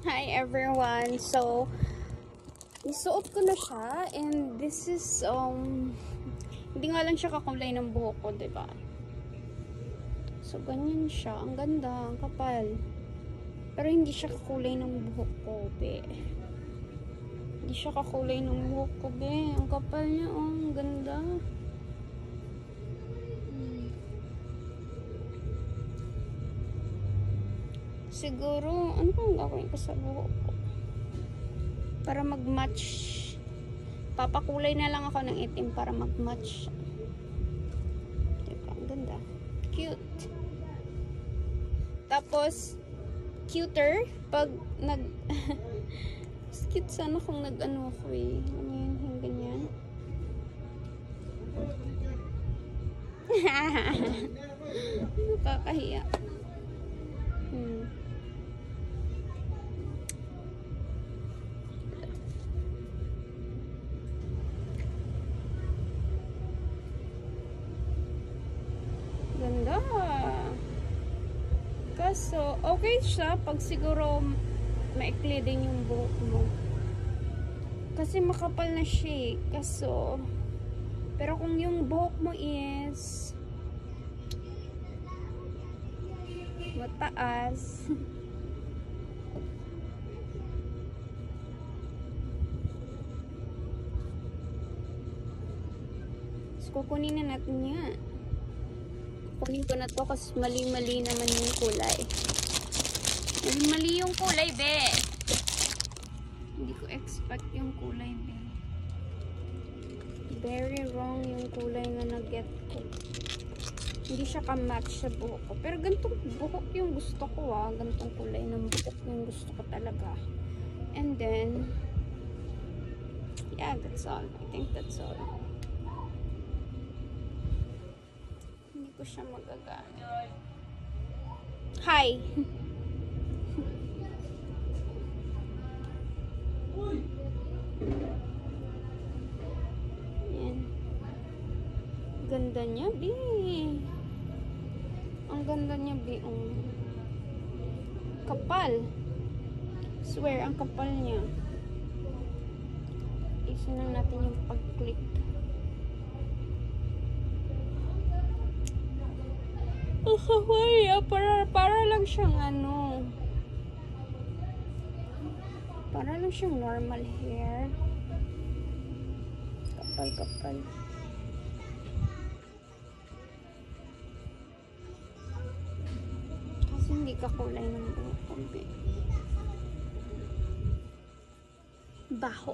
Hi everyone. So, isuot ko na siya and this is hindi nga lang siya kakulay ng buhok ko, 'di ba? So, ganyan siya. Ang ganda, ang kapal. Pero hindi siya kakulay ng buhok ko, be. Hindi siya kakulay ng buhok ko, be. Ang kapal niya, oh, ang ganda. Siguro, ano bang gagawin ko sa buhok ko? Para mag-match. Papakulay na lang ako ng itim para mag-match. Diba? Ang ganda. Cute. Tapos, cuter pag nag... cute sana kung nag-ano ako eh. Ano yun? Yung ganyan. Nakakahiya. Ganda. Kaso, okay siya pag siguro maikli din yung buhok mo. Kasi makapal na siya. Kaso, pero kung yung buhok mo is mataas, so, kukunin na natin yan. Kunin ko na to kasi mali-mali naman yung kulay. Mali yung kulay, be. Hindi ko expect yung kulay, be. Very wrong yung kulay na nag-get ko. Hindi siya ka-match sa buhok ko. Pero ganitong buhok yung gusto ko, ah. Ganitong kulay ng buhok yung gusto ko talaga. And then, yeah, that's all. I think that's all. Ko siya magagamit. Hi! Yan. Ganda niya, B. Ang ganda niya, B. Kapal. Swear, ang kapal niya. Isa na natin yung pag-click. Kawaii, para lang siyang ano. Para lang siyang normal hair. Kapal-kapal. Kasi hindi kakulay ng buhok ko. Baho.